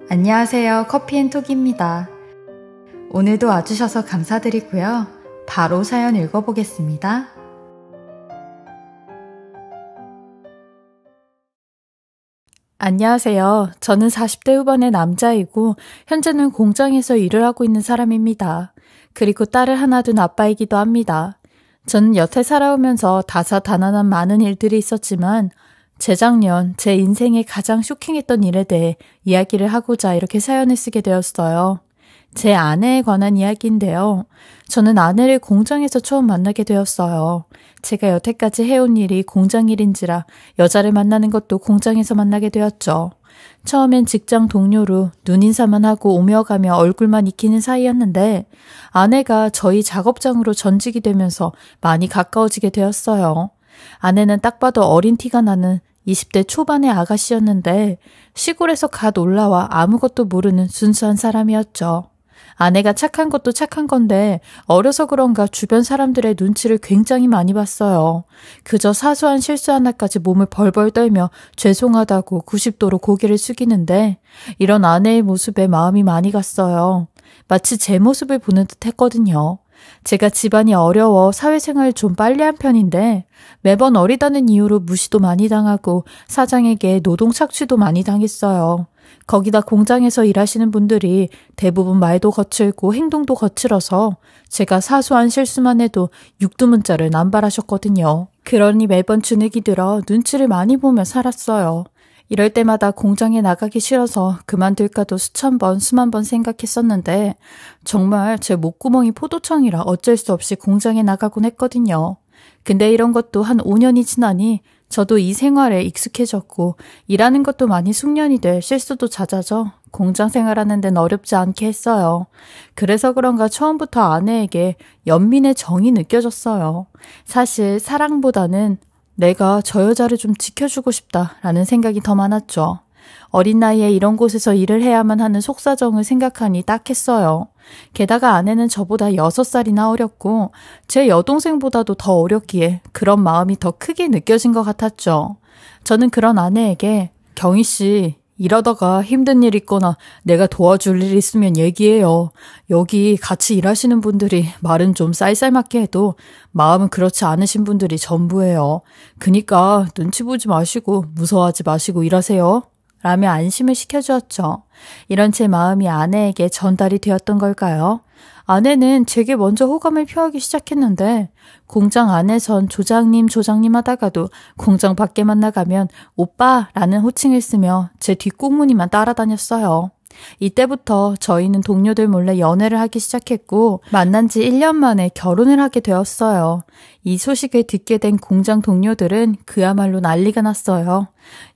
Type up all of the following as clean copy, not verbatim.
안녕하세요. 커피앤톡입니다. 오늘도 와주셔서 감사드리고요. 바로 사연 읽어보겠습니다. 안녕하세요. 저는 40대 후반의 남자이고 현재는 공장에서 일을 하고 있는 사람입니다. 그리고 딸을 하나 둔 아빠이기도 합니다. 저는 여태 살아오면서 다사다난한 많은 일들이 있었지만 재작년 제 인생에 가장 쇼킹했던 일에 대해 이야기를 하고자 이렇게 사연을 쓰게 되었어요. 제 아내에 관한 이야기인데요. 저는 아내를 공장에서 처음 만나게 되었어요. 제가 여태까지 해온 일이 공장 일인지라 여자를 만나는 것도 공장에서 만나게 되었죠. 처음엔 직장 동료로 눈인사만 하고 오며 가며 얼굴만 익히는 사이였는데 아내가 저희 작업장으로 전직이 되면서 많이 가까워지게 되었어요. 아내는 딱 봐도 어린 티가 나는 20대 초반의 아가씨였는데 시골에서 갓 올라와 아무것도 모르는 순수한 사람이었죠. 아내가 착한 것도 착한 건데 어려서 그런가 주변 사람들의 눈치를 굉장히 많이 봤어요. 그저 사소한 실수 하나까지 몸을 벌벌 떨며 죄송하다고 90도로 고개를 숙이는데 이런 아내의 모습에 마음이 많이 갔어요. 마치 제 모습을 보는 듯 했거든요. 제가 집안이 어려워 사회생활을 좀 빨리 한 편인데 매번 어리다는 이유로 무시도 많이 당하고 사장에게 노동 착취도 많이 당했어요. 거기다 공장에서 일하시는 분들이 대부분 말도 거칠고 행동도 거칠어서 제가 사소한 실수만 해도 육두문자를 남발하셨거든요. 그러니 매번 주눅이 들어 눈치를 많이 보며 살았어요. 이럴 때마다 공장에 나가기 싫어서 그만둘까도 수천 번, 수만 번 생각했었는데 정말 제 목구멍이 포도청이라 어쩔 수 없이 공장에 나가곤 했거든요. 근데 이런 것도 한 5년이 지나니 저도 이 생활에 익숙해졌고 일하는 것도 많이 숙련이 돼 실수도 잦아져 공장 생활하는 데는 어렵지 않게 했어요. 그래서 그런가 처음부터 아내에게 연민의 정이 느껴졌어요. 사실 사랑보다는 내가 저 여자를 좀 지켜주고 싶다라는 생각이 더 많았죠. 어린 나이에 이런 곳에서 일을 해야만 하는 속사정을 생각하니 딱했어요. 게다가 아내는 저보다 6살이나 어렸고 제 여동생보다도 더 어렸기에 그런 마음이 더 크게 느껴진 것 같았죠. 저는 그런 아내에게 경희 씨, 이러다가 힘든 일 있거나 내가 도와줄 일 있으면 얘기해요. 여기 같이 일하시는 분들이 말은 좀 쌀쌀맞게 해도 마음은 그렇지 않으신 분들이 전부예요. 그니까 눈치 보지 마시고 무서워하지 마시고 일하세요. 라며 안심을 시켜주었죠. 이런 제 마음이 아내에게 전달이 되었던 걸까요? 아내는 제게 먼저 호감을 표하기 시작했는데 공장 안에선 조장님 하다가도 공장 밖에만 나가면 오빠라는 호칭을 쓰며 제 뒷공무니만 따라다녔어요. 이때부터 저희는 동료들 몰래 연애를 하기 시작했고 만난 지 1년 만에 결혼을 하게 되었어요. 이 소식을 듣게 된 공장 동료들은 그야말로 난리가 났어요.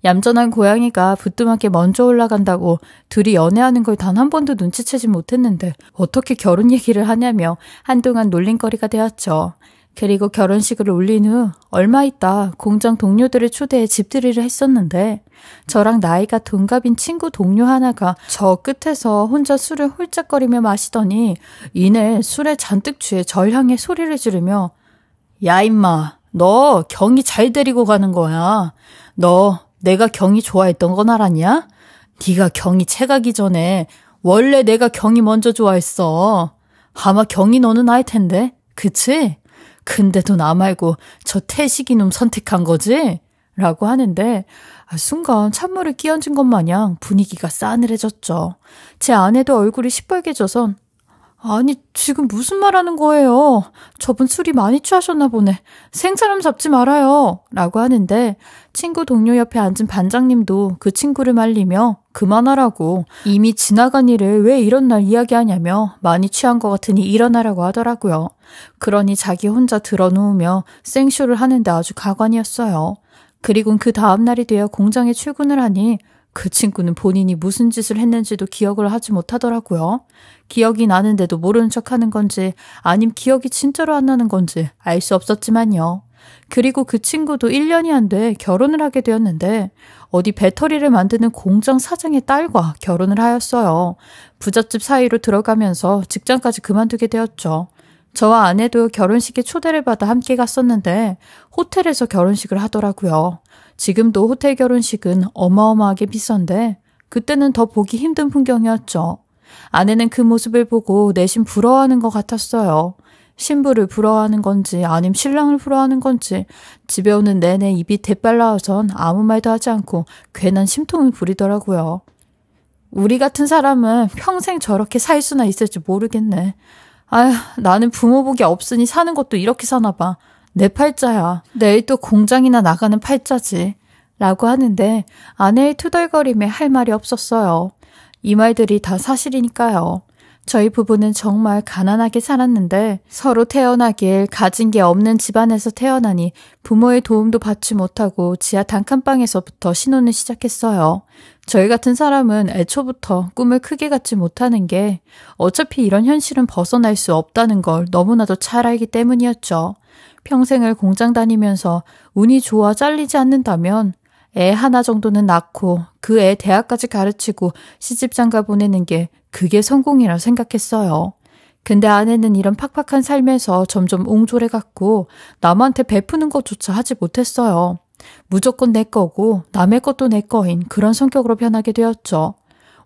얌전한 고양이가 부뚜맣게 먼저 올라간다고 둘이 연애하는 걸 단 한 번도 눈치채지 못했는데 어떻게 결혼 얘기를 하냐며 한동안 놀림거리가 되었죠. 그리고 결혼식을 올린 후 얼마 있다 공장 동료들을 초대해 집들이를 했었는데 저랑 나이가 동갑인 친구 동료 하나가 저 끝에서 혼자 술을 홀짝거리며 마시더니 이내 술에 잔뜩 취해 절 향해 소리를 지르며 야 임마, 너 경희 잘 데리고 가는 거야. 너 내가 경희 좋아했던 건 알았냐? 네가 경희 채가기 전에 원래 내가 경희 먼저 좋아했어. 아마 경희 너는 알 텐데, 그치? 근데도 나 말고 저 태식이 놈 선택한 거지? 라고 하는데 순간 찬물을 끼얹은 것 마냥 분위기가 싸늘해졌죠. 제 아내도 얼굴이 시뻘개져선 아니 지금 무슨 말하는 거예요? 저분 술이 많이 취하셨나 보네. 생사람 잡지 말아요. 라고 하는데 친구 동료 옆에 앉은 반장님도 그 친구를 말리며 그만하라고 이미 지나간 일을 왜 이런 날 이야기하냐며 많이 취한 것 같으니 일어나라고 하더라고요. 그러니 자기 혼자 드러누우며 생쇼를 하는데 아주 가관이었어요. 그리고 그 다음날이 되어 공장에 출근을 하니 그 친구는 본인이 무슨 짓을 했는지도 기억을 하지 못하더라고요. 기억이 나는데도 모르는 척하는 건지 아님 기억이 진짜로 안 나는 건지 알 수 없었지만요. 그리고 그 친구도 1년이 안 돼 결혼을 하게 되었는데 어디 배터리를 만드는 공장 사장의 딸과 결혼을 하였어요. 부잣집 사이로 들어가면서 직장까지 그만두게 되었죠. 저와 아내도 결혼식에 초대를 받아 함께 갔었는데 호텔에서 결혼식을 하더라고요. 지금도 호텔 결혼식은 어마어마하게 비싼데 그때는 더 보기 힘든 풍경이었죠. 아내는 그 모습을 보고 내심 부러워하는 것 같았어요. 신부를 부러워하는 건지 아님 신랑을 부러워하는 건지 집에 오는 내내 입이 대빨라워선 아무 말도 하지 않고 괜한 심통을 부리더라고요. 우리 같은 사람은 평생 저렇게 살 수나 있을지 모르겠네. 아휴, 나는 부모 복이 없으니 사는 것도 이렇게 사나 봐. 내 팔자야. 내일 또 공장이나 나가는 팔자지. 라고 하는데 아내의 투덜거림에 할 말이 없었어요. 이 말들이 다 사실이니까요. 저희 부부는 정말 가난하게 살았는데 서로 태어나길 가진 게 없는 집안에서 태어나니 부모의 도움도 받지 못하고 지하 단칸방에서부터 신혼을 시작했어요. 저희 같은 사람은 애초부터 꿈을 크게 갖지 못하는 게 어차피 이런 현실은 벗어날 수 없다는 걸 너무나도 잘 알기 때문이었죠. 평생을 공장 다니면서 운이 좋아 잘리지 않는다면 애 하나 정도는 낳고 그 애 대학까지 가르치고 시집장가 보내는 게 그게 성공이라 생각했어요. 근데 아내는 이런 팍팍한 삶에서 점점 옹졸해갔고 남한테 베푸는 것조차 하지 못했어요. 무조건 내 거고 남의 것도 내 거인 그런 성격으로 변하게 되었죠.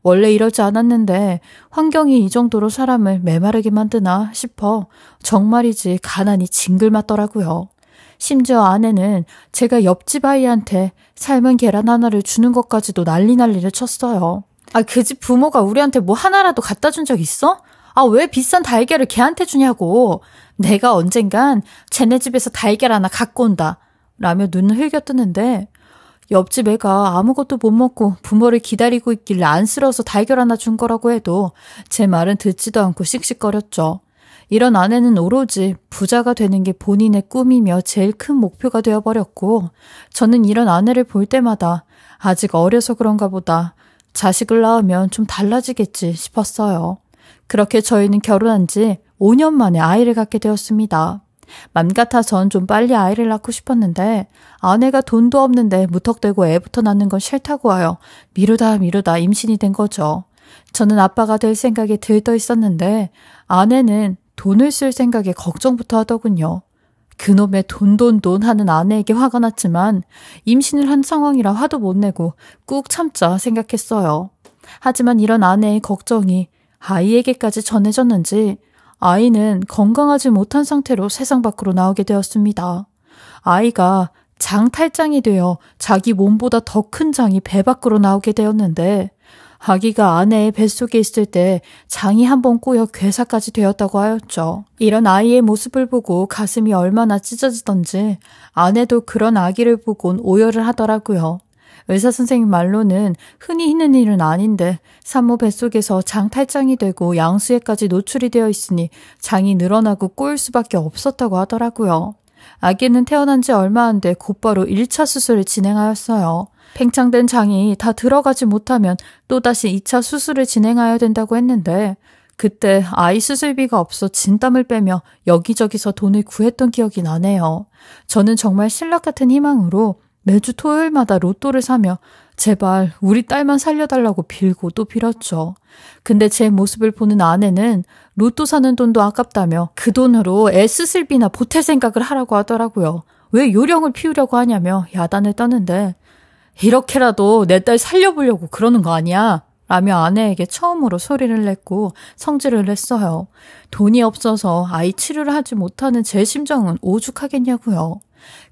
원래 이러지 않았는데 환경이 이 정도로 사람을 메마르게 만드나 싶어 정말이지 가난이 징글맞더라고요. 심지어 아내는 제가 옆집 아이한테 삶은 계란 하나를 주는 것까지도 난리를 쳤어요. 그 집 부모가 우리한테 뭐 하나라도 갖다 준 적 있어? 왜 비싼 달걀을 걔한테 주냐고. 내가 언젠간 쟤네 집에서 달걀 하나 갖고 온다. 라며 눈을 흘겨뜨는데 옆집 애가 아무것도 못 먹고 부모를 기다리고 있길래 안쓰러워서 달걀 하나 준 거라고 해도 제 말은 듣지도 않고 씩씩거렸죠. 이런 아내는 오로지 부자가 되는 게 본인의 꿈이며 제일 큰 목표가 되어버렸고 저는 이런 아내를 볼 때마다 아직 어려서 그런가 보다. 자식을 낳으면 좀 달라지겠지 싶었어요. 그렇게 저희는 결혼한 지 5년 만에 아이를 갖게 되었습니다. 맘 같아선 좀 빨리 아이를 낳고 싶었는데 아내가 돈도 없는데 무턱대고 애부터 낳는 건 싫다고 하여 미루다 임신이 된 거죠. 저는 아빠가 될 생각에 들떠 있었는데 아내는 돈을 쓸 생각에 걱정부터 하더군요. 그놈의 돈 하는 아내에게 화가 났지만 임신을 한 상황이라 화도 못 내고 꾹 참자 생각했어요. 하지만 이런 아내의 걱정이 아이에게까지 전해졌는지 아이는 건강하지 못한 상태로 세상 밖으로 나오게 되었습니다. 아이가 장탈장이 되어 자기 몸보다 더 큰 장이 배 밖으로 나오게 되었는데 아기가 아내의 뱃속에 있을 때 장이 한번 꼬여 괴사까지 되었다고 하였죠. 이런 아이의 모습을 보고 가슴이 얼마나 찢어지던지 아내도 그런 아기를 보곤 오열을 하더라고요. 의사선생님 말로는 흔히 있는 일은 아닌데 산모 뱃속에서 장탈장이 되고 양수에까지 노출이 되어 있으니 장이 늘어나고 꼬일 수밖에 없었다고 하더라고요. 아기는 태어난 지 얼마 안 돼 곧바로 1차 수술을 진행하였어요. 팽창된 장이 다 들어가지 못하면 또다시 2차 수술을 진행해야 된다고 했는데 그때 아이 수술비가 없어 진땀을 빼며 여기저기서 돈을 구했던 기억이 나네요. 저는 정말 신락 같은 희망으로 매주 토요일마다 로또를 사며 제발 우리 딸만 살려달라고 빌고 또 빌었죠. 근데 제 모습을 보는 아내는 로또 사는 돈도 아깝다며 그 돈으로 애 수술비나 보탤 생각을 하라고 하더라고요. 왜 요령을 피우려고 하냐며 야단을 떠는데 이렇게라도 내 딸 살려보려고 그러는 거 아니야? 라며 아내에게 처음으로 소리를 냈고 성질을 냈어요. 돈이 없어서 아이 치료를 하지 못하는 제 심정은 오죽하겠냐고요.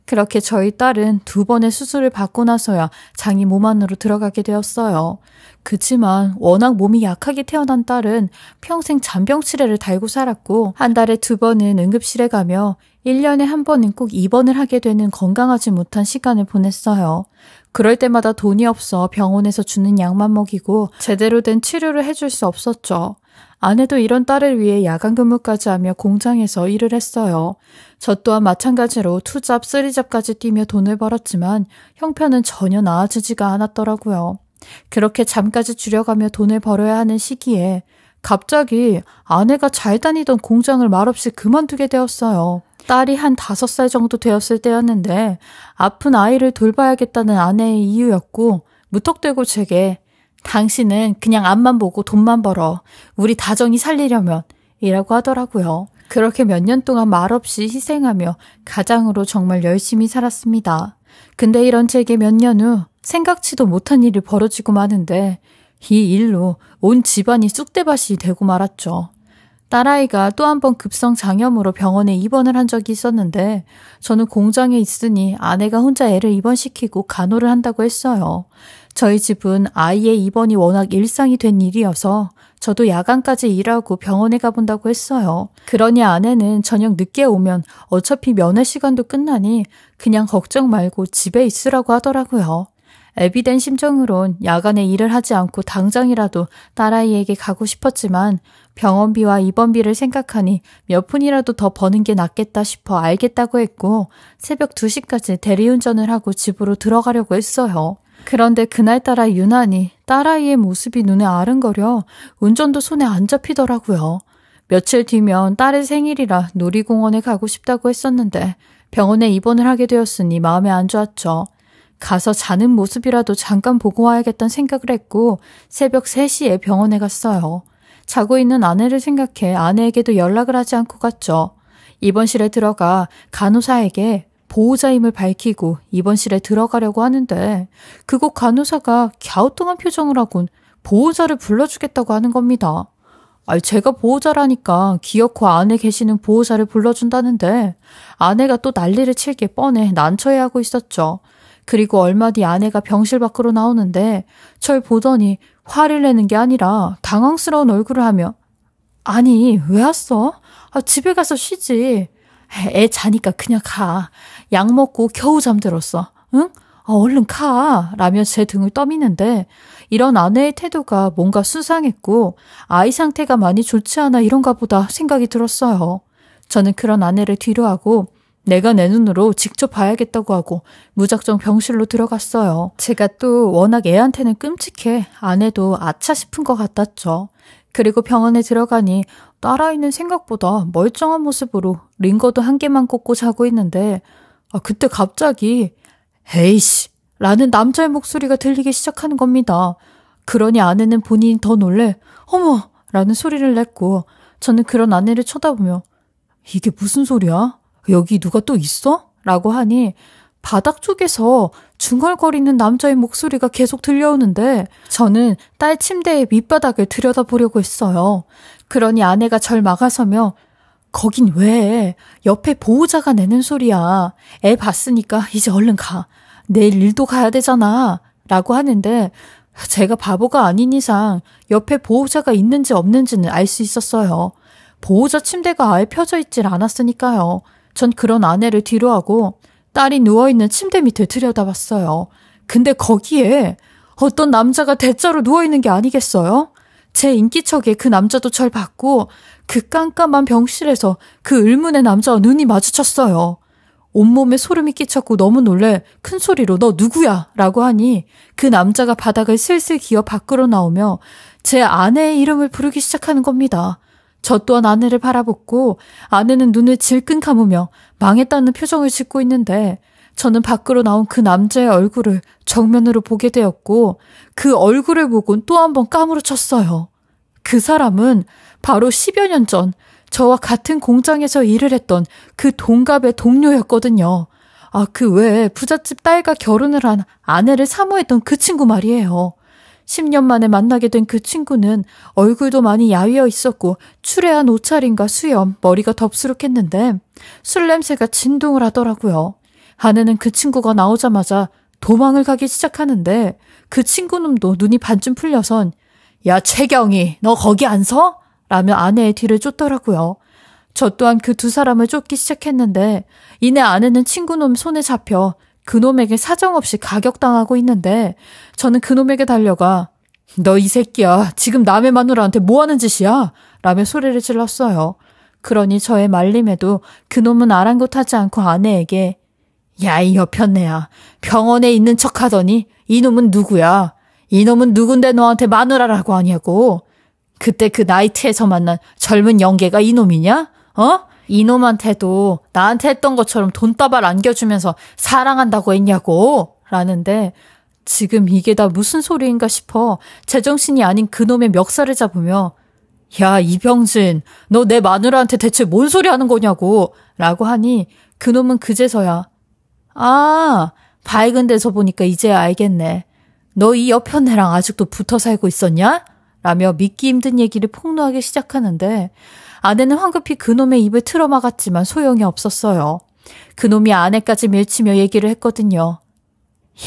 그렇게 저희 딸은 2번의 수술을 받고 나서야 장이 몸 안으로 들어가게 되었어요. 그치만 워낙 몸이 약하게 태어난 딸은 평생 잔병치레를 달고 살았고 한 달에 2번은 응급실에 가며 1년에 한 번은 꼭 입원을 하게 되는 건강하지 못한 시간을 보냈어요. 그럴 때마다 돈이 없어 병원에서 주는 약만 먹이고 제대로 된 치료를 해줄 수 없었죠. 아내도 이런 딸을 위해 야간 근무까지 하며 공장에서 일을 했어요. 저 또한 마찬가지로 2잡, 3잡까지 뛰며 돈을 벌었지만 형편은 전혀 나아지지가 않았더라고요. 그렇게 잠까지 줄여가며 돈을 벌어야 하는 시기에 갑자기 아내가 잘 다니던 공장을 말없이 그만두게 되었어요. 딸이 한 5살 정도 되었을 때였는데 아픈 아이를 돌봐야겠다는 아내의 이유였고 무턱대고 제게 당신은 그냥 앞만 보고 돈만 벌어. 우리 다정이 살리려면 이라고 하더라고요. 그렇게 몇 년 동안 말없이 희생하며 가장으로 정말 열심히 살았습니다. 근데 이런 제게 몇 년 후 생각지도 못한 일이 벌어지고 마는데 이 일로 온 집안이 쑥대밭이 되고 말았죠. 딸아이가 또 한 번 급성장염으로 병원에 입원을 한 적이 있었는데 저는 공장에 있으니 아내가 혼자 애를 입원시키고 간호를 한다고 했어요. 저희 집은 아이의 입원이 워낙 일상이 된 일이어서 저도 야간까지 일하고 병원에 가본다고 했어요. 그러니 아내는 저녁 늦게 오면 어차피 면회 시간도 끝나니 그냥 걱정 말고 집에 있으라고 하더라고요. 애비된 심정으론 야간에 일을 하지 않고 당장이라도 딸아이에게 가고 싶었지만 병원비와 입원비를 생각하니 몇 푼이라도 더 버는 게 낫겠다 싶어 알겠다고 했고 새벽 2시까지 대리운전을 하고 집으로 들어가려고 했어요. 그런데 그날따라 유난히 딸아이의 모습이 눈에 아른거려 운전도 손에 안 잡히더라고요. 며칠 뒤면 딸의 생일이라 놀이공원에 가고 싶다고 했었는데 병원에 입원을 하게 되었으니 마음에 안 좋았죠. 가서 자는 모습이라도 잠깐 보고 와야겠다는 생각을 했고 새벽 3시에 병원에 갔어요. 자고 있는 아내를 생각해 아내에게도 연락을 하지 않고 갔죠. 입원실에 들어가 간호사에게 보호자임을 밝히고 입원실에 들어가려고 하는데 그곳 간호사가 갸우뚱한 표정을 하곤 보호자를 불러주겠다고 하는 겁니다. 제가 보호자라니까 기어코 안에 계시는 보호자를 불러준다는데 아내가 또 난리를 칠 게 뻔해 난처해하고 있었죠. 그리고 얼마 뒤 아내가 병실 밖으로 나오는데 절 보더니 화를 내는 게 아니라 당황스러운 얼굴을 하며 아니 왜 왔어? 집에 가서 쉬지. 애 자니까 그냥 가. 약 먹고 겨우 잠들었어. 응? 얼른 가. 라며 제 등을 떠미는데 이런 아내의 태도가 뭔가 수상했고 아이 상태가 많이 좋지 않아 이런가 보다 생각이 들었어요. 저는 그런 아내를 뒤로하고 내가 내 눈으로 직접 봐야겠다고 하고 무작정 병실로 들어갔어요. 제가 또 워낙 애한테는 끔찍해 아내도 아차 싶은 것 같았죠. 그리고 병원에 들어가니 딸아이는 생각보다 멀쩡한 모습으로 링거도 한 개만 꽂고 자고 있는데 그때 갑자기 에이씨 라는 남자의 목소리가 들리기 시작하는 겁니다. 그러니 아내는 본인이 더 놀래 어머 라는 소리를 냈고 저는 그런 아내를 쳐다보며 이게 무슨 소리야? 여기 누가 또 있어? 라고 하니 바닥 쪽에서 중얼거리는 남자의 목소리가 계속 들려오는데 저는 딸 침대의 밑바닥을 들여다보려고 했어요. 그러니 아내가 절 막아서며 거긴 왜? 옆에 보호자가 내는 소리야. 애 봤으니까 이제 얼른 가. 내일 일도 가야 되잖아. 라고 하는데 제가 바보가 아닌 이상 옆에 보호자가 있는지 없는지는 알 수 있었어요. 보호자 침대가 아예 펴져 있질 않았으니까요. 전 그런 아내를 뒤로하고 딸이 누워있는 침대 밑을 들여다봤어요. 근데 거기에 어떤 남자가 대자로 누워있는 게 아니겠어요? 제 인기척에 그 남자도 절 봤고 그 깜깜한 병실에서 그 의문의 남자와 눈이 마주쳤어요. 온몸에 소름이 끼쳤고 너무 놀래 큰 소리로 너 누구야? 라고 하니 그 남자가 바닥을 슬슬 기어 밖으로 나오며 제 아내의 이름을 부르기 시작하는 겁니다. 저 또한 아내를 바라봤고 아내는 눈을 질끈 감으며 망했다는 표정을 짓고 있는데 저는 밖으로 나온 그 남자의 얼굴을 정면으로 보게 되었고 그 얼굴을 보곤 또 한 번 까무러쳤어요. 그 사람은 바로 10여 년 전 저와 같은 공장에서 일을 했던 그 동갑의 동료였거든요. 그 외에 부잣집 딸과 결혼을 한 아내를 사모했던 그 친구 말이에요. 10년 만에 만나게 된 그 친구는 얼굴도 많이 야위어 있었고 추레한 옷차림과 수염, 머리가 덥수룩했는데 술 냄새가 진동을 하더라고요. 아내는 그 친구가 나오자마자 도망을 가기 시작하는데 그 친구놈도 눈이 반쯤 풀려선 야 최경이 너 거기 안 서? 라며 아내의 뒤를 쫓더라고요. 저 또한 그 두 사람을 쫓기 시작했는데 이내 아내는 친구놈 손에 잡혀 그놈에게 사정없이 가격당하고 있는데 저는 그놈에게 달려가 너 이 새끼야 지금 남의 마누라한테 뭐하는 짓이야? 라며 소리를 질렀어요. 그러니 저의 말림에도 그놈은 아랑곳하지 않고 아내에게 야 이 여편네야 병원에 있는 척하더니 이놈은 누구야? 이놈은 누군데 너한테 마누라라고 하냐고. 그때 그 나이트에서 만난 젊은 영계가 이놈이냐? 이놈한테도 나한테 했던 것처럼 돈다발 안겨주면서 사랑한다고 했냐고 라는데 지금 이게 다 무슨 소리인가 싶어 제정신이 아닌 그놈의 멱살을 잡으며 야 이병진 너 내 마누라한테 대체 뭔 소리 하는 거냐고 라고 하니 그놈은 그제서야 밝은 데서 보니까 이제야 알겠네. 너 이 옆현 애랑 아직도 붙어 살고 있었냐? 라며 믿기 힘든 얘기를 폭로하기 시작하는데 아내는 황급히 그놈의 입을 틀어막았지만 소용이 없었어요. 그놈이 아내까지 밀치며 얘기를 했거든요.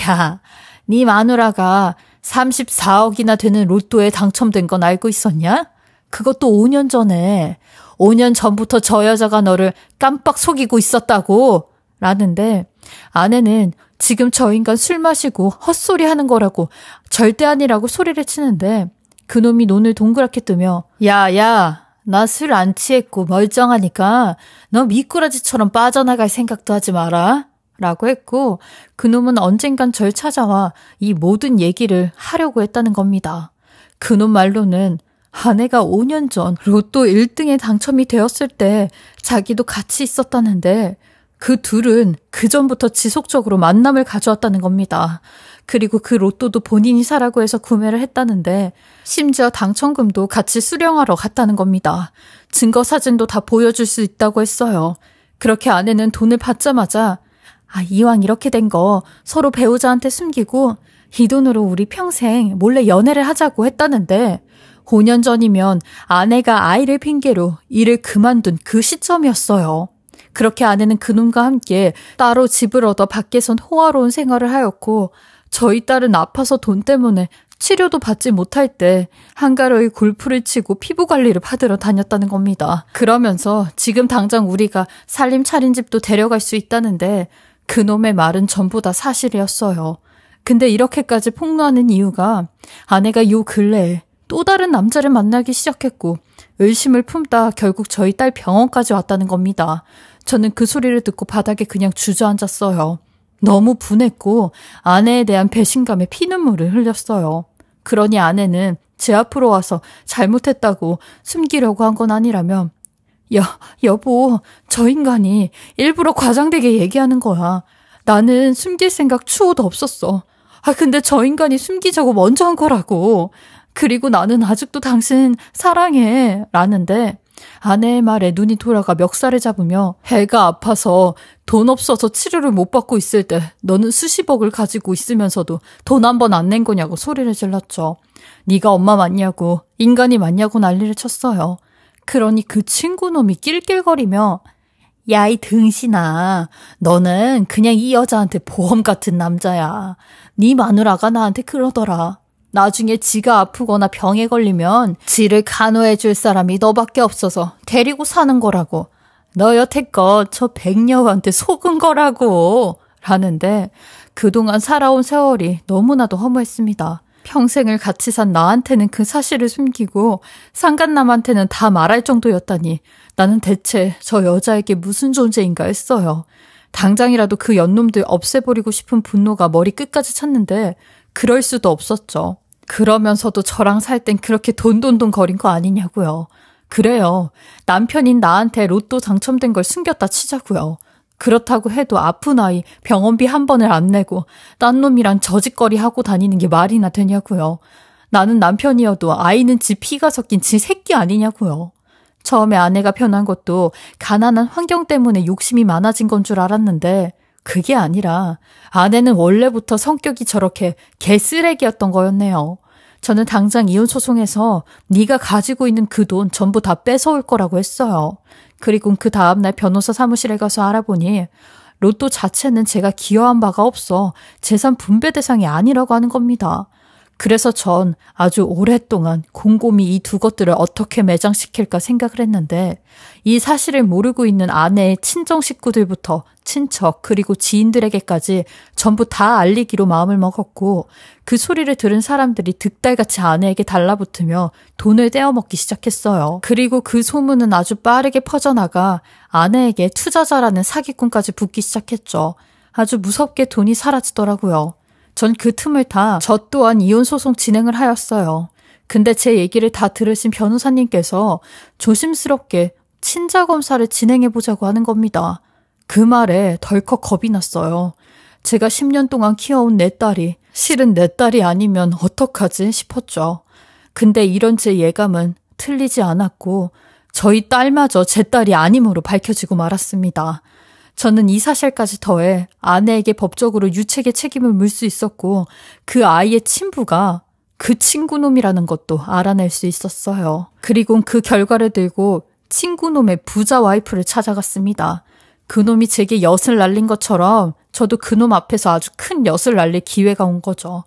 야, 네 마누라가 34억이나 되는 로또에 당첨된 건 알고 있었냐? 그것도 5년 전에. 5년 전부터 저 여자가 너를 깜빡 속이고 있었다고. 라는데 아내는 지금 저 인간 술 마시고 헛소리 하는 거라고 절대 아니라고 소리를 치는데 그놈이 눈을 동그랗게 뜨며 야, 나 술 안 취했고 멀쩡하니까 너 미꾸라지처럼 빠져나갈 생각도 하지 마라. 라고 했고 그놈은 언젠간 절 찾아와 이 모든 얘기를 하려고 했다는 겁니다. 그놈 말로는 아내가 5년 전 로또 1등에 당첨이 되었을 때 자기도 같이 있었다는데 그 둘은 그전부터 지속적으로 만남을 가져왔다는 겁니다. 그리고 그 로또도 본인이 사라고 해서 구매를 했다는데 심지어 당첨금도 같이 수령하러 갔다는 겁니다. 증거 사진도 다 보여줄 수 있다고 했어요. 그렇게 아내는 돈을 받자마자 이왕 이렇게 된 거 서로 배우자한테 숨기고 이 돈으로 우리 평생 몰래 연애를 하자고 했다는데 5년 전이면 아내가 아이를 핑계로 일을 그만둔 그 시점이었어요. 그렇게 아내는 그놈과 함께 따로 집을 얻어 밖에선 호화로운 생활을 하였고 저희 딸은 아파서 돈 때문에 치료도 받지 못할 때 한가로이 골프를 치고 피부 관리를 받으러 다녔다는 겁니다. 그러면서 지금 당장 우리가 살림 차린 집도 데려갈 수 있다는데 그놈의 말은 전부 다 사실이었어요. 근데 이렇게까지 폭로하는 이유가 아내가 요 근래에 또 다른 남자를 만나기 시작했고 의심을 품다 결국 저희 딸 병원까지 왔다는 겁니다. 저는 그 소리를 듣고 바닥에 그냥 주저앉았어요. 너무 분했고 아내에 대한 배신감에 피눈물을 흘렸어요. 그러니 아내는 제 앞으로 와서 잘못했다고 숨기려고 한 건 아니라면 여보, 저 인간이 일부러 과장되게 얘기하는 거야. 나는 숨길 생각 추호도 없었어. 근데 저 인간이 숨기자고 먼저 한 거라고. 그리고 나는 아직도 당신 사랑해. 라는데 아내의 말에 눈이 돌아가 멱살을 잡으며 애가 아파서 돈 없어서 치료를 못 받고 있을 때 너는 수십억을 가지고 있으면서도 돈 한 번 안 낸 거냐고 소리를 질렀죠. 네가 엄마 맞냐고 인간이 맞냐고 난리를 쳤어요. 그러니 그 친구놈이 낄낄거리며 야, 이 등신아, 너는 그냥 이 여자한테 보험 같은 남자야. 네 마누라가 나한테 그러더라. 나중에 지가 아프거나 병에 걸리면 지를 간호해 줄 사람이 너밖에 없어서 데리고 사는 거라고. 너 여태껏 저 백녀한테 속은 거라고. 라는데 그동안 살아온 세월이 너무나도 허무했습니다. 평생을 같이 산 나한테는 그 사실을 숨기고 상간남한테는 다 말할 정도였다니 나는 대체 저 여자에게 무슨 존재인가 했어요. 당장이라도 그 연놈들 없애버리고 싶은 분노가 머리 끝까지 찼는데 그럴 수도 없었죠. 그러면서도 저랑 살 땐 그렇게 돈돈돈 거린 거 아니냐고요. 그래요. 남편인 나한테 로또 당첨된 걸 숨겼다 치자고요. 그렇다고 해도 아픈 아이 병원비 한 번을 안 내고 딴 놈이랑 저짓거리 하고 다니는 게 말이나 되냐고요. 나는 남편이어도 아이는 지 피가 섞인 지 새끼 아니냐고요. 처음에 아내가 변한 것도 가난한 환경 때문에 욕심이 많아진 건 줄 알았는데 그게 아니라 아내는 원래부터 성격이 저렇게 개쓰레기였던 거였네요. 저는 당장 이혼 소송해서 네가 가지고 있는 그 돈 전부 다 뺏어올 거라고 했어요. 그리고 그 다음날 변호사 사무실에 가서 알아보니 로또 자체는 제가 기여한 바가 없어 재산 분배 대상이 아니라고 하는 겁니다. 그래서 전 아주 오랫동안 곰곰이 이 두 것들을 어떻게 매장시킬까 생각을 했는데 이 사실을 모르고 있는 아내의 친정 식구들부터 친척 그리고 지인들에게까지 전부 다 알리기로 마음을 먹었고 그 소리를 들은 사람들이 득달같이 아내에게 달라붙으며 돈을 떼어먹기 시작했어요. 그리고 그 소문은 아주 빠르게 퍼져나가 아내에게 투자자라는 사기꾼까지 붙기 시작했죠. 아주 무섭게 돈이 사라지더라고요. 전 그 틈을 타 저 또한 이혼소송 진행을 하였어요. 근데 제 얘기를 다 들으신 변호사님께서 조심스럽게 친자검사를 진행해보자고 하는 겁니다. 그 말에 덜컥 겁이 났어요. 제가 10년 동안 키워온 내 딸이 실은 내 딸이 아니면 어떡하지 싶었죠. 근데 이런 제 예감은 틀리지 않았고 저희 딸마저 제 딸이 아님으로 밝혀지고 말았습니다. 저는 이 사실까지 더해 아내에게 법적으로 유책의 책임을 물 수 있었고 그 아이의 친부가 그 친구놈이라는 것도 알아낼 수 있었어요. 그리고 그 결과를 들고 친구놈의 부자 와이프를 찾아갔습니다. 그놈이 제게 엿을 날린 것처럼 저도 그놈 앞에서 아주 큰 엿을 날릴 기회가 온 거죠.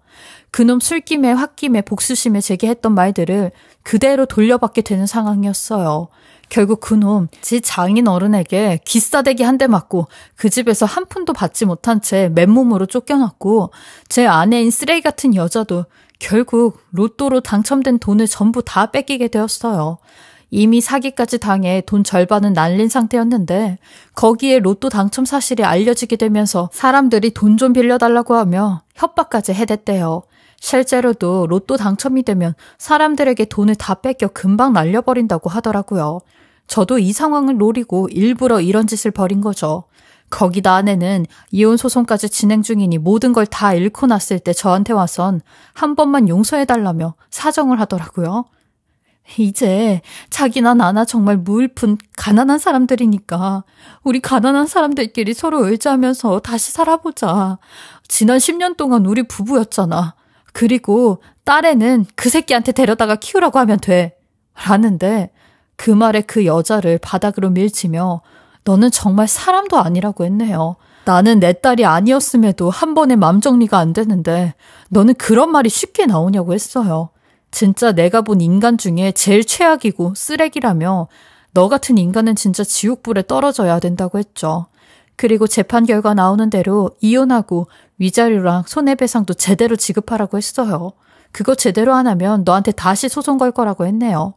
그놈 술김에 홧김에 복수심에 제게 했던 말들을 그대로 돌려받게 되는 상황이었어요. 결국 그놈 제 장인 어른에게 기싸대기 한 대 맞고 그 집에서 한 푼도 받지 못한 채 맨몸으로 쫓겨났고 제 아내인 쓰레기 같은 여자도 결국 로또로 당첨된 돈을 전부 다 뺏기게 되었어요. 이미 사기까지 당해 돈 절반은 날린 상태였는데 거기에 로또 당첨 사실이 알려지게 되면서 사람들이 돈 좀 빌려달라고 하며 협박까지 해댔대요. 실제로도 로또 당첨이 되면 사람들에게 돈을 다 뺏겨 금방 날려버린다고 하더라고요. 저도 이 상황을 노리고 일부러 이런 짓을 벌인 거죠. 거기다 아내는 이혼 소송까지 진행 중이니 모든 걸 다 잃고 났을 때 저한테 와선 한 번만 용서해달라며 사정을 하더라고요. 이제 자기나 나나 정말 무일푼 가난한 사람들이니까 우리 가난한 사람들끼리 서로 의지하면서 다시 살아보자. 지난 10년 동안 우리 부부였잖아. 그리고 딸애는 그 새끼한테 데려다가 키우라고 하면 돼. 라는데 그 말에 그 여자를 바닥으로 밀치며 너는 정말 사람도 아니라고 했네요. 나는 내 딸이 아니었음에도 한 번에 맘 정리가 안 되는데 너는 그런 말이 쉽게 나오냐고 했어요. 진짜 내가 본 인간 중에 제일 최악이고 쓰레기라며 너 같은 인간은 진짜 지옥불에 떨어져야 된다고 했죠. 그리고 재판 결과 나오는 대로 이혼하고 위자료랑 손해배상도 제대로 지급하라고 했어요. 그거 제대로 안 하면 너한테 다시 소송 걸 거라고 했네요.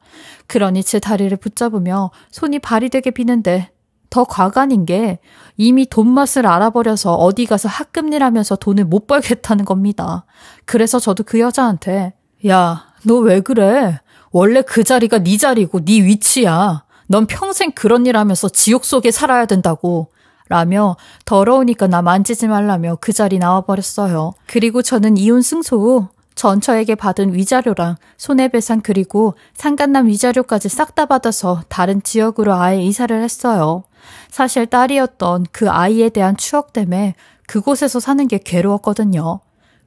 그러니 제 다리를 붙잡으며 손이 발이 되게 비는데 더 과간인 게 이미 돈 맛을 알아버려서 어디 가서 핫금일하면서 돈을 못 벌겠다는 겁니다. 그래서 저도 그 여자한테 야, 너 왜 그래? 원래 그 자리가 네 자리고 네 위치야. 넌 평생 그런 일 하면서 지옥 속에 살아야 된다고. 라며 더러우니까 나 만지지 말라며 그 자리 나와버렸어요. 그리고 저는 이혼 승소 후 전처에게 받은 위자료랑 손해배상 그리고 상간남 위자료까지 싹 다 받아서 다른 지역으로 아예 이사를 했어요. 사실 딸이었던 그 아이에 대한 추억 때문에 그곳에서 사는 게 괴로웠거든요.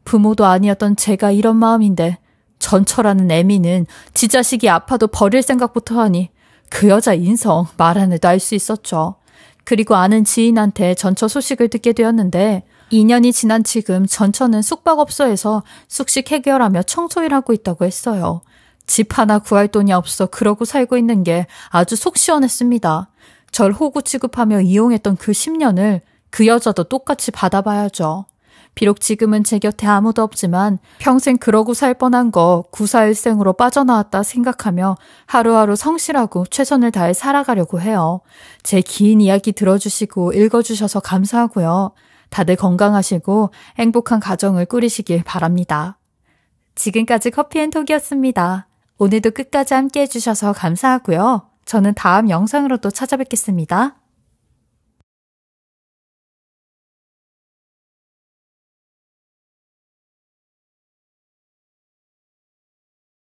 부모도 아니었던 제가 이런 마음인데 전처라는 애미는 지 자식이 아파도 버릴 생각부터 하니 그 여자 인성 말 안 해도 알 수 있었죠. 그리고 아는 지인한테 전처 소식을 듣게 되었는데 2년이 지난 지금 전처는 숙박업소에서 숙식 해결하며 청소일 하고 있다고 했어요. 집 하나 구할 돈이 없어 그러고 살고 있는 게 아주 속 시원했습니다. 절 호구 취급하며 이용했던 그 10년을 그 여자도 똑같이 받아봐야죠. 비록 지금은 제 곁에 아무도 없지만 평생 그러고 살 뻔한 거 구사일생으로 빠져나왔다 생각하며 하루하루 성실하고 최선을 다해 살아가려고 해요. 제 긴 이야기 들어주시고 읽어주셔서 감사하고요. 다들 건강하시고 행복한 가정을 꾸리시길 바랍니다. 지금까지 커피앤톡이었습니다. 오늘도 끝까지 함께 해주셔서 감사하고요. 저는 다음 영상으로 또 찾아뵙겠습니다.